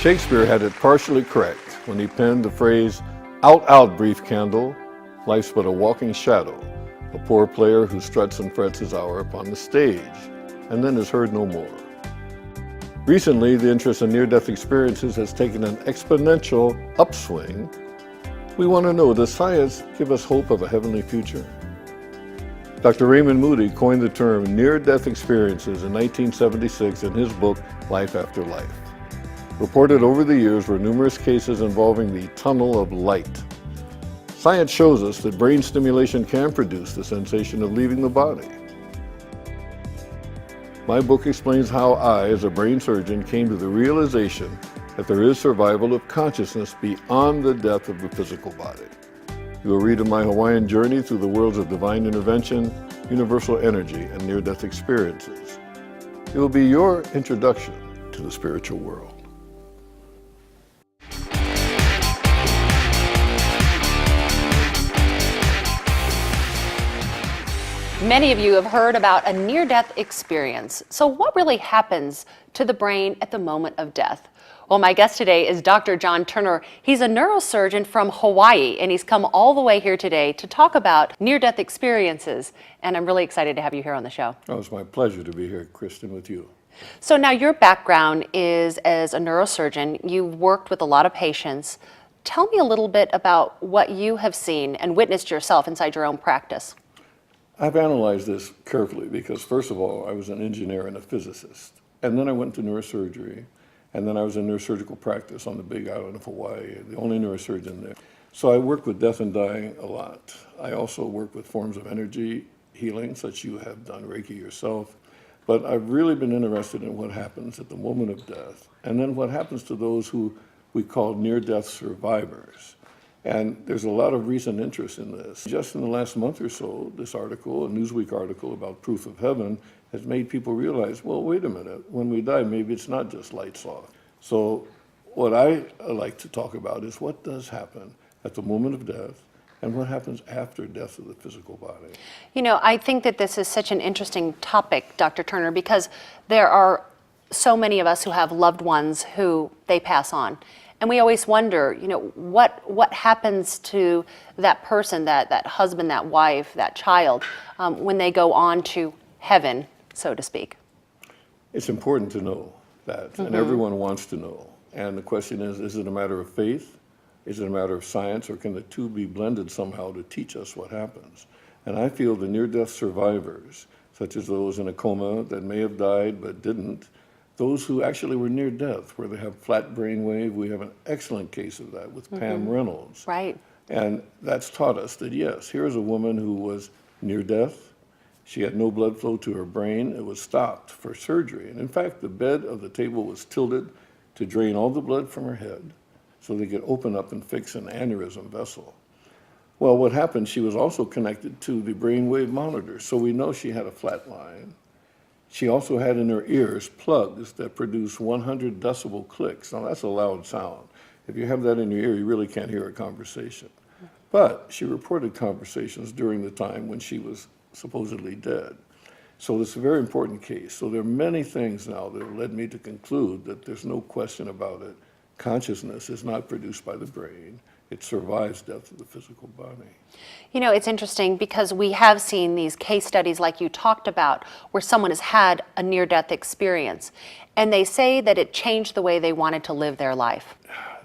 Shakespeare had it partially correct when he penned the phrase, "Out, out, brief candle, life's but a walking shadow, a poor player who struts and frets his hour upon the stage, and then is heard no more." Recently, the interest in near-death experiences has taken an exponential upswing. We want to know, does science give us hope of a heavenly future? Dr. Raymond Moody coined the term near-death experiences in 1976 in his book, Life After Life. Reported over the years were numerous cases involving the tunnel of light. Science shows us that brain stimulation can produce the sensation of leaving the body. My book explains how I, as a brain surgeon, came to the realization that there is survival of consciousness beyond the death of the physical body. You will read of my Hawaiian journey through the worlds of divine intervention, universal energy, and near-death experiences. It will be your introduction to the spiritual world. Many of you have heard about a near-death experience. So what really happens to the brain at the moment of death? Well, my guest today is Dr. John Turner. He's a neurosurgeon from Hawaii, and he's come all the way here today to talk about near-death experiences. And I'm really excited to have you here on the show. Oh, it's my pleasure to be here, Kristen, with you. So now your background is as a neurosurgeon. You've worked with a lot of patients. Tell me a little bit about what you have seen and witnessed yourself inside your own practice. I've analyzed this carefully because, first of all, I was an engineer and a physicist. And then I went to neurosurgery. And then I was in neurosurgical practice on the big island of Hawaii, the only neurosurgeon there. So I work with death and dying a lot. I also work with forms of energy healing, such you have done Reiki yourself. But I've really been interested in what happens at the moment of death, and then what happens to those who we call near-death survivors. And there's a lot of recent interest in this. Just in the last month or so, this article, a Newsweek article about proof of heaven, has made people realize, well, wait a minute, when we die, maybe it's not just lights off. So what I like to talk about is what does happen at the moment of death and what happens after death of the physical body. You know, I think that this is such an interesting topic, Dr. Turner, because there are so many of us who have loved ones who they pass on. And we always wonder, you know, what happens to that person, that husband, that wife, that child, when they go on to heaven, so to speak. It's important to know that, and everyone wants to know. And the question is it a matter of faith? Is it a matter of science, or can the two be blended somehow to teach us what happens? And I feel the near-death survivors, such as those in a coma that may have died but didn't, those who actually were near death, where they have flat brainwave, we have an excellent case of that with Pam Reynolds. Right. And that's taught us that, yes, here's a woman who was near death. She had no blood flow to her brain. It was stopped for surgery. And in fact, the bed of the table was tilted to drain all the blood from her head so they could open up and fix an aneurysm vessel. Well, what happened, she was also connected to the brainwave monitor, so we know she had a flat line. She also had in her ears plugs that produce 100 decibel clicks. Now that's a loud sound. If you have that in your ear, you really can't hear a conversation. But she reported conversations during the time when she was supposedly dead. So it's a very important case. So there are many things now that have led me to conclude that there's no question about it. Consciousness is not produced by the brain. It survives death of the physical body. You know, it's interesting because we have seen these case studies like you talked about where someone has had a near-death experience and they say that it changed the way they wanted to live their life.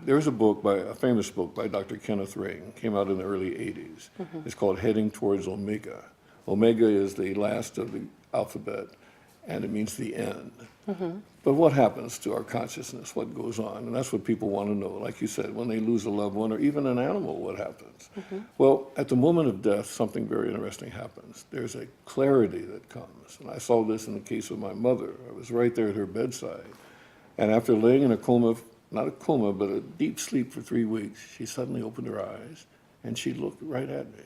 There's a famous book by Dr. Kenneth Ring, came out in the early 80s. It's called Heading Towards Omega. Omega is the last of the alphabet and it means the end. But what happens to our consciousness? What goes on? And that's what people want to know. Like you said, when they lose a loved one or even an animal, what happens? Well, at the moment of death, something very interesting happens. There's a clarity that comes. And I saw this in the case of my mother. I was right there at her bedside. And after laying in a coma, not a coma, but a deep sleep for 3 weeks, she suddenly opened her eyes and she looked right at me.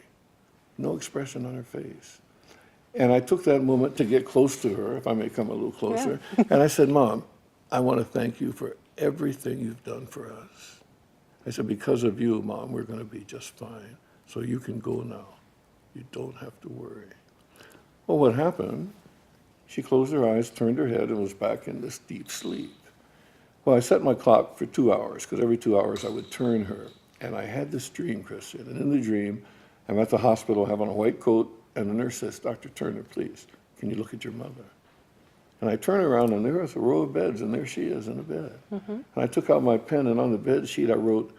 No expression on her face. And I took that moment to get close to her, if I may come a little closer. Yeah. And I said, Mom, I want to thank you for everything you've done for us. I said, because of you, Mom, we're going to be just fine. So you can go now. You don't have to worry. Well, what happened? She closed her eyes, turned her head, and was back in this deep sleep. Well, I set my clock for 2 hours, because every 2 hours I would turn her. And I had this dream, Christian, and in the dream, I'm at the hospital having a white coat, and the nurse says, "Dr. Turner, please, can you look at your mother?" And I turn around, and there was a row of beds, and there she is in a bed. And I took out my pen, and on the bed sheet I wrote,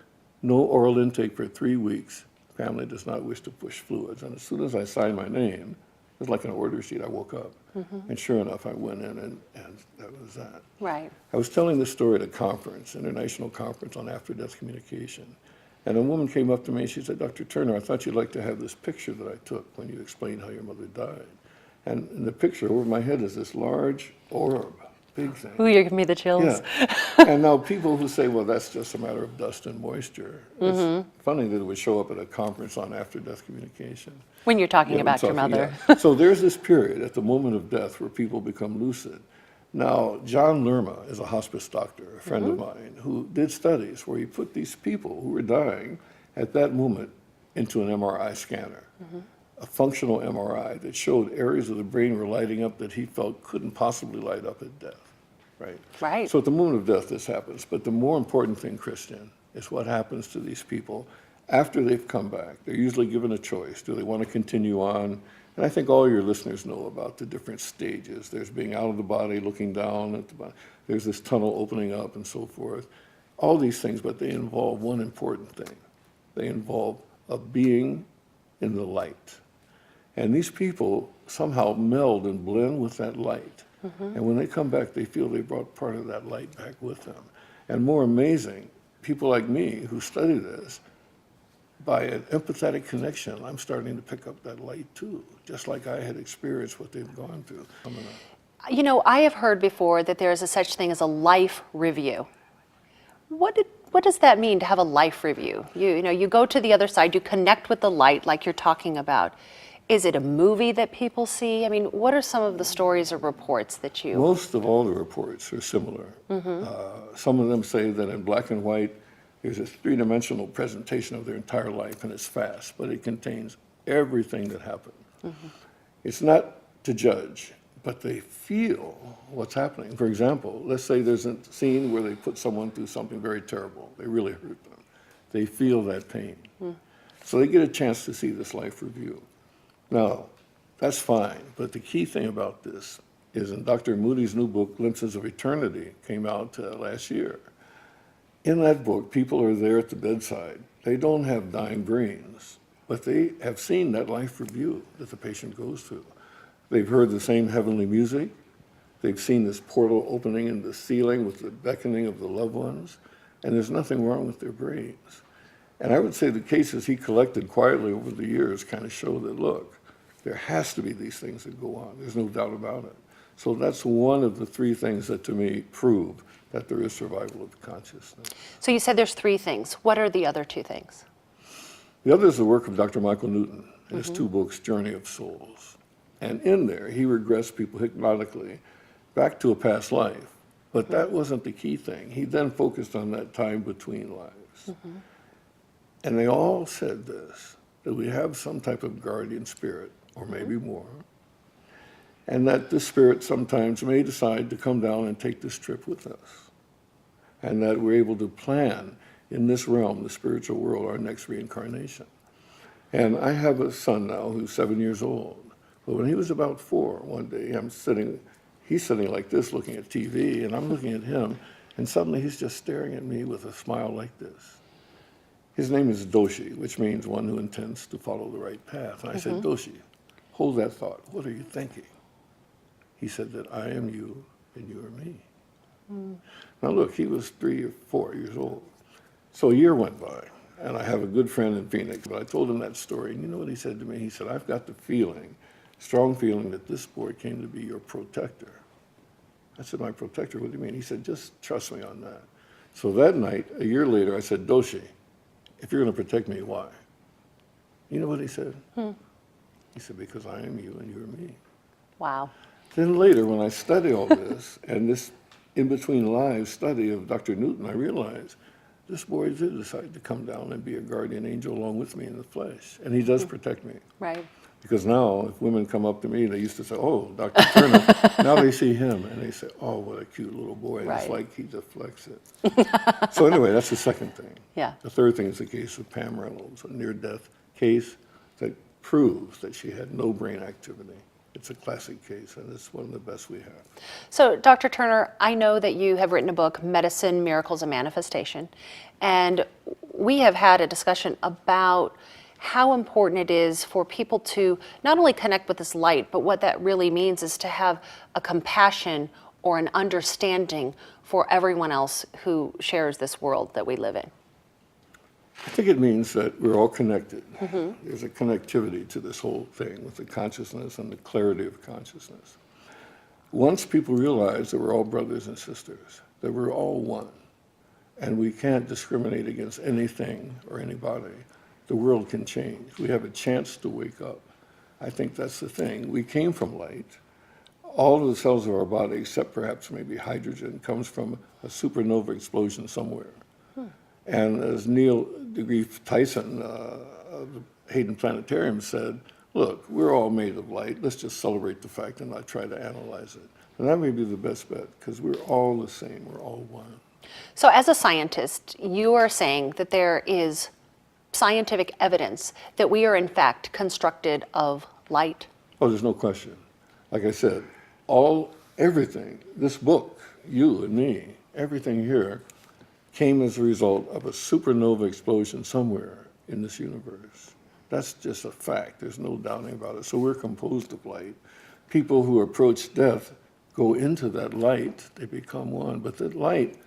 "No oral intake for 3 weeks. Family does not wish to push fluids." And as soon as I signed my name, it was like an order sheet, I woke up. And sure enough, I went in, and that was that. Right. I was telling this story at a conference, international conference on after-death communication. And a woman came up to me and she said, "Dr. Turner, I thought you'd like to have this picture that I took when you explained how your mother died." And in the picture over my head is this large orb, big thing. Ooh, you're giving me the chills. Yeah. And now people who say, well, that's just a matter of dust and moisture. It's funny that it would show up at a conference on after-death communication. When you're talking Yeah, about your talking- mother. yeah. So there's this period at the moment of death where people become lucid. Now, John Lerma is a hospice doctor, a friend of mine, who did studies where he put these people who were dying at that moment into an MRI scanner, a functional MRI that showed areas of the brain were lighting up that he felt couldn't possibly light up at death, right? Right. So at the moment of death, this happens. But the more important thing, Christian, is what happens to these people after they've come back. They're usually given a choice. Do they want to continue on? And I think all your listeners know about the different stages. There's being out of the body, looking down at the body. There's this tunnel opening up and so forth. All these things, but they involve one important thing. They involve a being in the light. And these people somehow meld and blend with that light. And when they come back, they feel they brought part of that light back with them. And more amazing, people like me who study this, by an empathetic connection, I'm starting to pick up that light too, just like I had experienced what they've gone through. You know, I have heard before that there is a such thing as a life review. What does that mean to have a life review? You know, you go to the other side, you connect with the light like you're talking about. Is it a movie that people see? I mean, what are some of the stories or reports that you... Most of all the reports are similar. Some of them say that in black and white, there's a three-dimensional presentation of their entire life, and it's fast, but it contains everything that happened. It's not to judge, but they feel what's happening. For example, let's say there's a scene where they put someone through something very terrible. They really hurt them. They feel that pain. So they get a chance to see this life review. Now, that's fine, but the key thing about this is in Dr. Moody's new book, Glimpses of Eternity, came out last year. In that book, people are there at the bedside. They don't have dying brains, but they have seen that life review that the patient goes through. They've heard the same heavenly music. They've seen this portal opening in the ceiling with the beckoning of the loved ones, and there's nothing wrong with their brains. And I would say the cases he collected quietly over the years kind of show that, look, there has to be these things that go on. There's no doubt about it. So that's one of the three things that, to me, prove that there is survival of consciousness. So you said there's three things. What are the other two things? The other is the work of Dr. Michael Newton in his two books, Journey of Souls. And in there, he regressed people hypnotically back to a past life. But that wasn't the key thing. He then focused on that time between lives. And they all said this, that we have some type of guardian spirit, or maybe more, and that this spirit sometimes may decide to come down and take this trip with us, and that we're able to plan in this realm, the spiritual world, our next reincarnation. And I have a son now who's 7 years old, but when he was about 4, one day he's sitting like this looking at TV, and I'm looking at him, and suddenly he's just staring at me with a smile like this. His name is Doshi, which means one who intends to follow the right path. And I said, Doshi, hold that thought. What are you thinking? He said that I am you and you are me. Now look, he was 3 or 4 years old. So a year went by, and I have a good friend in Phoenix, but I told him that story, and you know what he said to me? He said, I've got the feeling, strong feeling that this boy came to be your protector. I said, my protector? What do you mean? He said, just trust me on that. So that night, a year later, I said, Doshi, if you're going to protect me, why? You know what he said? He said, because I am you and you're me. Wow. Then later, when I study all this, and this in-between lives study of Dr. Newton, I realized this boy did decide to come down and be a guardian angel along with me in the flesh. And he does protect me. Right. Because now, if women come up to me, they used to say, "Oh, Dr. Turner." Now they see him and they say, "Oh, what a cute little boy." And it's Right. like he deflects it. So anyway, that's the second thing. Yeah. The third thing is the case of Pam Reynolds, a near-death case that proves that she had no brain activity. It's a classic case, and it's one of the best we have. So, Dr. Turner, I know that you have written a book, Medicine, Miracles, and Manifestation, and we have had a discussion about how important it is for people to not only connect with this light, but what that really means is to have a compassion or an understanding for everyone else who shares this world that we live in. I think it means that we're all connected. There's a connectivity to this whole thing with the consciousness and the clarity of consciousness. Once people realize that we're all brothers and sisters, that we're all one, and we can't discriminate against anything or anybody, the world can change. We have a chance to wake up. I think that's the thing. We came from light. All of the cells of our body, except perhaps maybe hydrogen, comes from a supernova explosion somewhere. And as Neil deGrasse Tyson of the Hayden Planetarium said, look, we're all made of light. Let's just celebrate the fact and not try to analyze it. And that may be the best bet, because we're all the same. We're all one. So as a scientist, you are saying that there is scientific evidence that we are in fact constructed of light? Oh, there's no question. Like I said, everything, this book, you and me, everything here came as a result of a supernova explosion somewhere in this universe. That's just a fact. There's no doubting about it. So we're composed of light. People who approach death go into that light. They become one. But that light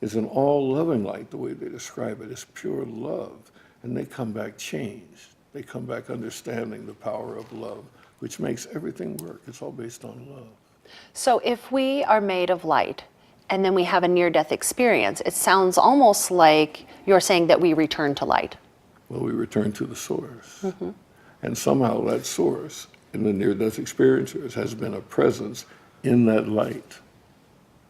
is an all-loving light, the way they describe it. It's pure love. And they come back changed. They come back understanding the power of love, which makes everything work. It's all based on love. So if we are made of light, and then we have a near-death experience, it sounds almost like you're saying that we return to light. Well, we return to the source. And somehow that source in the near-death experiencers has been a presence in that light,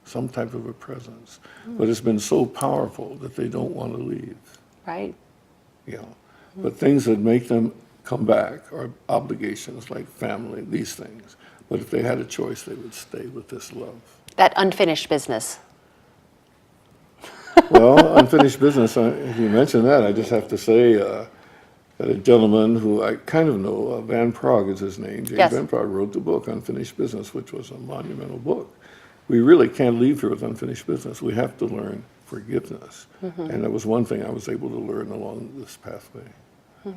some type of a presence. But it's been so powerful that they don't want to leave. Right. You know. But things that make them come back are obligations like family, these things. But if they had a choice, they would stay with this love. That unfinished business. Well, unfinished business, if you mention that, I just have to say that a gentleman who I kind of know, Van Praagh is his name, James Yes. Van Praagh, wrote the book Unfinished Business, which was a monumental book. We really can't leave here with unfinished business. We have to learn forgiveness. And that was one thing I was able to learn along this pathway.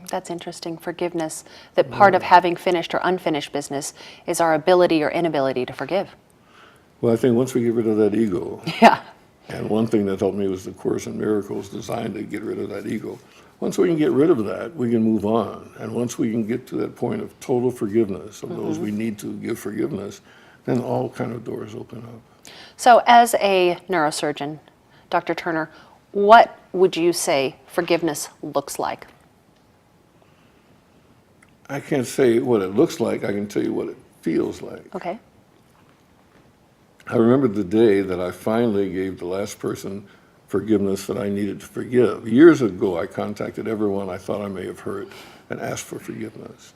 That's interesting, forgiveness. That part of having finished or unfinished business is our ability or inability to forgive. Well, I think once we get rid of that ego, Yeah. and one thing that helped me was the Course in Miracles designed to get rid of that ego. Once we can get rid of that, we can move on. And once we can get to that point of total forgiveness of those we need to give forgiveness, then all kind of doors open up. So as a neurosurgeon, Dr. Turner, what would you say forgiveness looks like? I can't say what it looks like. I can tell you what it feels like. Okay. I remember the day that I finally gave the last person forgiveness that I needed to forgive. Years ago, I contacted everyone I thought I may have hurt and asked for forgiveness.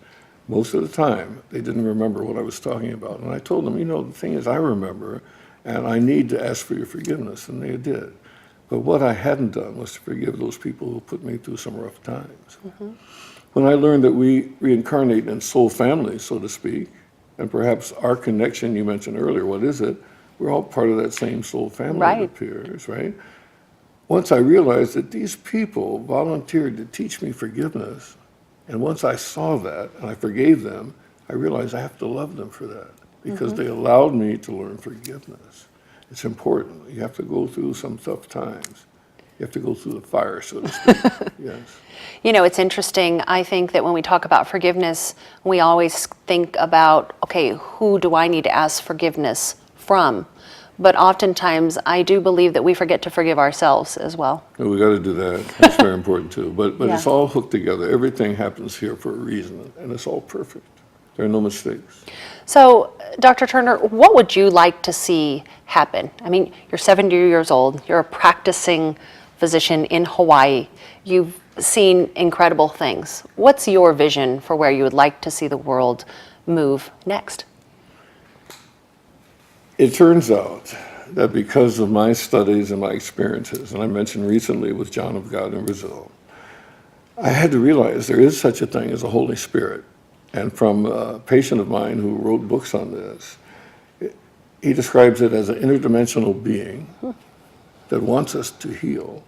Most of the time, they didn't remember what I was talking about. And I told them, you know, the thing is, I remember, and I need to ask for your forgiveness, and they did. But what I hadn't done was to forgive those people who put me through some rough times. When I learned that we reincarnate in soul families, so to speak, and perhaps our connection you mentioned earlier, what is it? We're all part of that same soul family, Right. it appears, right? Once I realized that these people volunteered to teach me forgiveness, and once I saw that and I forgave them, I realized I have to love them for that, because they allowed me to learn forgiveness. It's important. You have to go through some tough times. You have to go through the fire, so to speak. Yes. You know, it's interesting. I think that when we talk about forgiveness, we always think about, okay, who do I need to ask forgiveness from? But oftentimes, I do believe that we forget to forgive ourselves as well. And we got to do that. That's very important too. But Yeah. it's all hooked together. Everything happens here for a reason, and it's all perfect. There are no mistakes. So, Dr. Turner, what would you like to see happen? I mean, you're 70 years old. You're a practicing physician in Hawaii. You've seen incredible things. What's your vision for where you would like to see the world move next? It turns out that because of my studies and my experiences, and I mentioned recently with John of God in Brazil, I had to realize there is such a thing as a Holy Spirit. And from a patient of mine who wrote books on this, he describes it as an interdimensional being that wants us to heal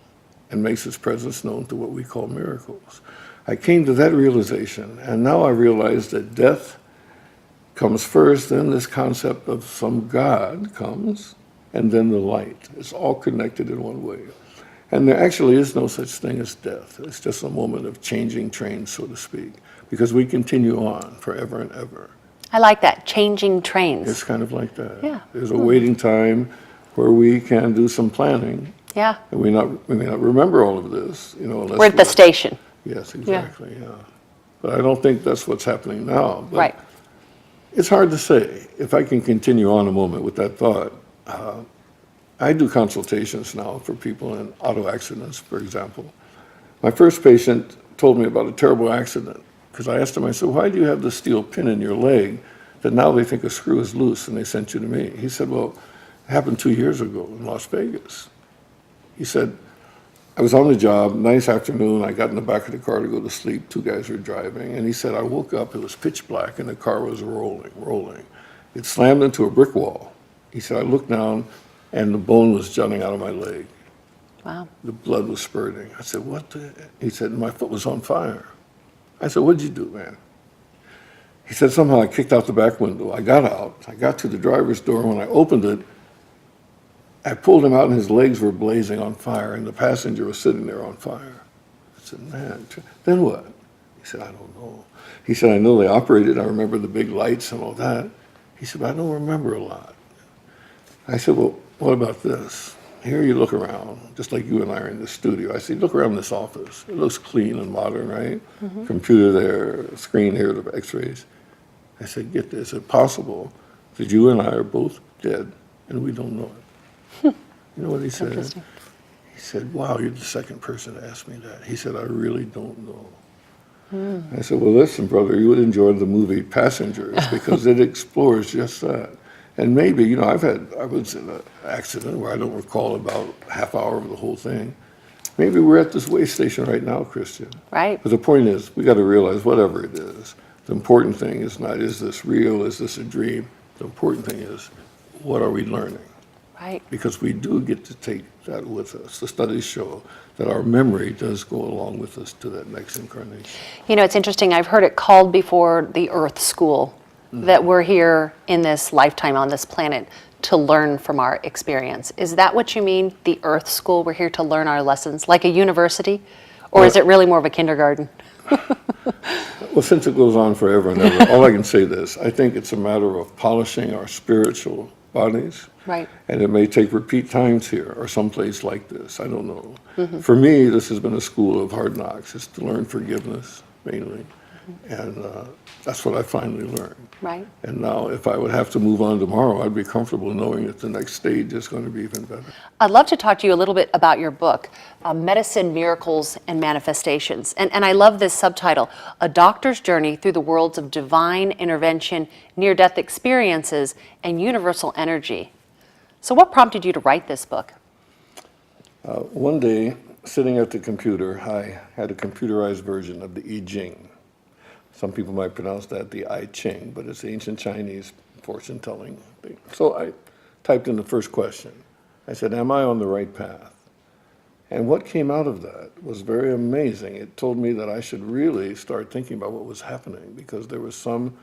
and makes his presence known through what we call miracles. I came to that realization, and now I realize that death comes first, then this concept of some God comes, and then the light. It's all connected in one way. And there actually is no such thing as death. It's just a moment of changing trains, so to speak, because we continue on forever and ever. I like that, changing trains. It's kind of like that. Yeah. There's a waiting time where we can do some planning. Yeah. And we may not remember all of this, unless We're at the station. Yes, exactly, yeah. But I don't think that's what's happening now. But Right. it's hard to say. If I can continue on a moment with that thought, I do consultations now for people in auto accidents, for example. My first patient told me about a terrible accident because I asked him, I said, why do you have this steel pin in your leg that now they think a screw is loose and they sent you to me? He said, well, it happened 2 years ago in Las Vegas. He said, I was on the job, nice afternoon, I got in the back of the car to go to sleep, 2 guys were driving, and he said, I woke up, it was pitch black, and the car was rolling. It slammed into a brick wall. He said, I looked down, and the bone was jutting out of my leg. Wow. The blood was spurting. I said, what the? He said, my foot was on fire. I said, what'd you do, man? He said, somehow I kicked out the back window. I got out, I got to the driver's door, and when I opened it, I pulled him out and his legs were blazing on fire and the passenger was sitting there on fire. I said, man, then what? He said, I don't know. He said, I know they operated, I remember the big lights and all that. He said, but I don't remember a lot. I said, well, what about this? Here you look around, just like you and I are in the studio. I said, look around this office. It looks clean and modern, right? Mm-hmm. Computer there, screen here, the x-rays. I said, get this, is it possible that you and I are both dead and we don't know it? You know what he said? He said, wow, you're the second person to ask me that. He said, I really don't know. I said, well, listen, brother, you would enjoy the movie Passengers because it explores just that. And maybe, I was in an accident where I don't recall about a half hour of the whole thing. Maybe we're at this way station right now, Christian. Right. But the point is, we got to realize whatever it is, the important thing is not, is this real, is this a dream? The important thing is, what are we learning? Right. Because we do get to take that with us. The studies show that our memory does go along with us to that next incarnation. It's interesting. I've heard it called before the Earth School, that we're here in this lifetime on this planet to learn from our experience. Is that what you mean, the Earth School? We're here to learn our lessons, like a university? Or is it really more of a kindergarten? Well, since it goes on forever and ever, all I can say this, I think it's a matter of polishing our spiritual bodies. Right. And it may take repeat times here or someplace like this. I don't know. Mm-hmm. For me, this has been a school of hard knocks. It's to learn forgiveness, mainly. Mm-hmm. And that's what I finally learned. Right. And now, if I would have to move on tomorrow, I'd be comfortable knowing that the next stage is going to be even better. I'd love to talk to you a little bit about your book, Medicine, Miracles, and Manifestations. And I love this subtitle, A Doctor's Journey Through the Worlds of Divine Intervention, Near-Death Experiences, and Universal Energy. So what prompted you to write this book? One day, sitting at the computer, I had a computerized version of the I Ching. Some people might pronounce that the I Ching, but it's ancient Chinese fortune-telling thing. So I typed in the first question. I said, am I on the right path? And what came out of that was very amazing. It told me that I should really start thinking about what was happening because there was some,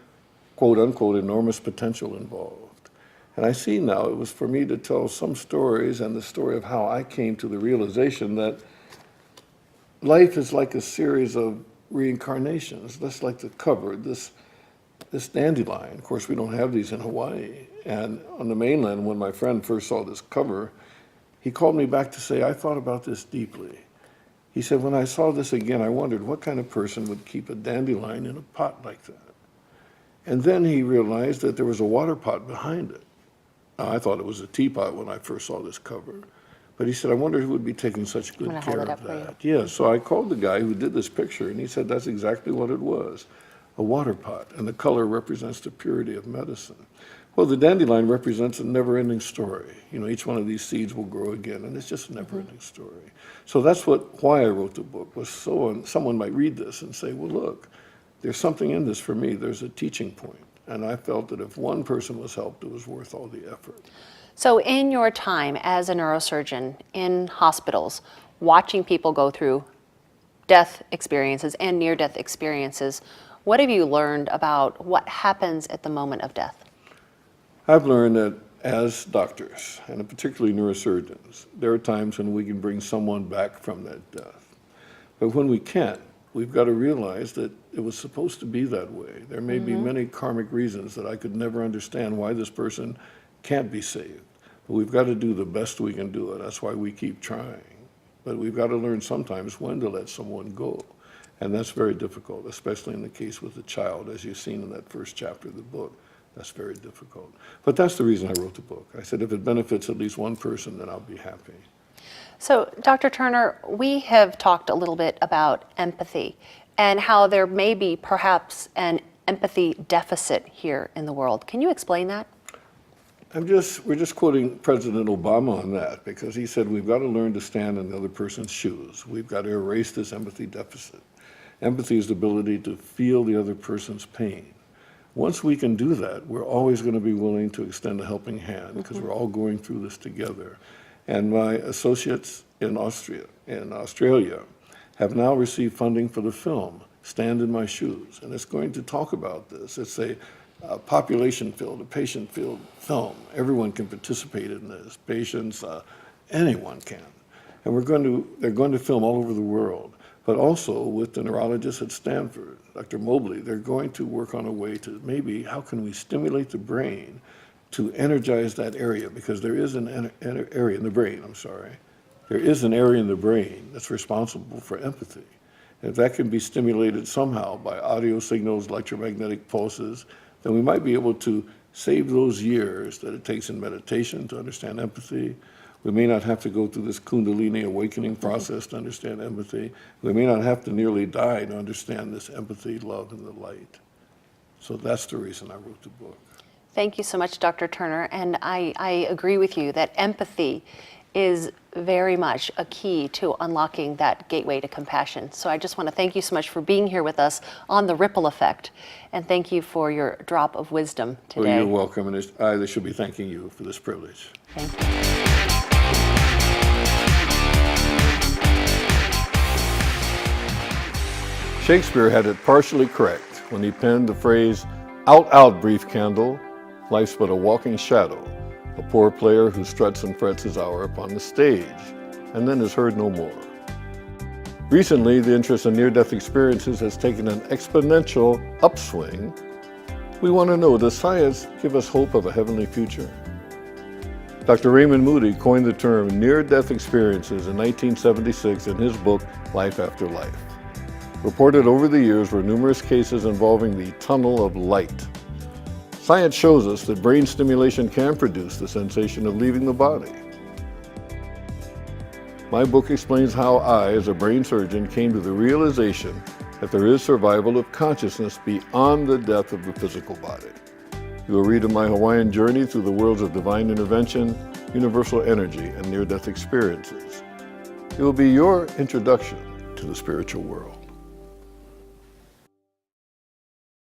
quote-unquote, enormous potential involved. And I see now it was for me to tell some stories and the story of how I came to the realization that life is like a series of reincarnations. That's like the cover, this dandelion. Of course, we don't have these in Hawaii. And on the mainland, when my friend first saw this cover, he called me back to say, I thought about this deeply. He said, when I saw this again, I wondered what kind of person would keep a dandelion in a pot like that. And then he realized that there was a water pot behind it. Now, I thought it was a teapot when I first saw this cover. But he said, I wonder who would be taking such good gonna care hold it of up for you. that. Yeah, so I called the guy who did this picture, and he said that's exactly what it was, a water pot, and the color represents the purity of medicine. Well, the dandelion represents a never-ending story. You know, each one of these seeds will grow again, and it's just a never-ending story. So that's why I wrote the book, was so someone might read this and say, well, look, there's something in this for me. There's a teaching point. And I felt that if one person was helped, it was worth all the effort. So in your time as a neurosurgeon in hospitals, watching people go through death experiences and near-death experiences, what have you learned about what happens at the moment of death? I've learned that as doctors, and particularly neurosurgeons, there are times when we can bring someone back from that death. But when we can't, we've got to realize that it was supposed to be that way. There may be many karmic reasons that I could never understand why this person can't be saved. But we've got to do the best we can do it. That's why we keep trying. But we've got to learn sometimes when to let someone go. And that's very difficult, especially in the case with a child, as you've seen in that first chapter of the book. That's very difficult. But that's the reason I wrote the book. I said if it benefits at least one person, then I'll be happy. So, Dr. Turner, we have talked a little bit about empathy and how there may be perhaps an empathy deficit here in the world. Can you explain that? We're just quoting President Obama on that, because he said we've got to learn to stand in the other person's shoes. We've got to erase this empathy deficit. Empathy is the ability to feel the other person's pain. Once we can do that, we're always going to be willing to extend a helping hand, because we're all going through this together. And my associates in Australia have now received funding for the film, Stand in My Shoes. And it's going to talk about this. It's a population-filled, a patient-filled film. Everyone can participate in this. Patients, anyone can. And they're going to film all over the world. But also with the neurologist at Stanford, Dr. Mobley, they're going to work on a way to maybe how can we stimulate the brain to energize that area, because there is an area in the brain, there is an area in the brain that's responsible for empathy. And if that can be stimulated somehow by audio signals, electromagnetic pulses, then we might be able to save those years that it takes in meditation to understand empathy. We may not have to go through this Kundalini awakening process to understand empathy. We may not have to nearly die to understand this empathy, love, and the light. So that's the reason I wrote the book. Thank you so much, Dr. Turner. And I agree with you that empathy is very much a key to unlocking that gateway to compassion. So I just want to thank you so much for being here with us on The Ripple Effect. And thank you for your drop of wisdom today. Well, you're welcome. And I should be thanking you for this privilege. Thank you. Shakespeare had it partially correct when he penned the phrase, "Out, out, brief candle, life's but a walking shadow, a poor player who struts and frets his hour upon the stage, and then is heard no more." Recently, the interest in near-death experiences has taken an exponential upswing. We want to know, does science give us hope of a heavenly future? Dr. Raymond Moody coined the term near-death experiences in 1976 in his book, Life After Life. Reported over the years were numerous cases involving the tunnel of light. Science shows us that brain stimulation can produce the sensation of leaving the body. My book explains how I, as a brain surgeon, came to the realization that there is survival of consciousness beyond the death of the physical body. You will read of my Hawaiian journey through the worlds of divine intervention, universal energy, and near-death experiences. It will be your introduction to the spiritual world.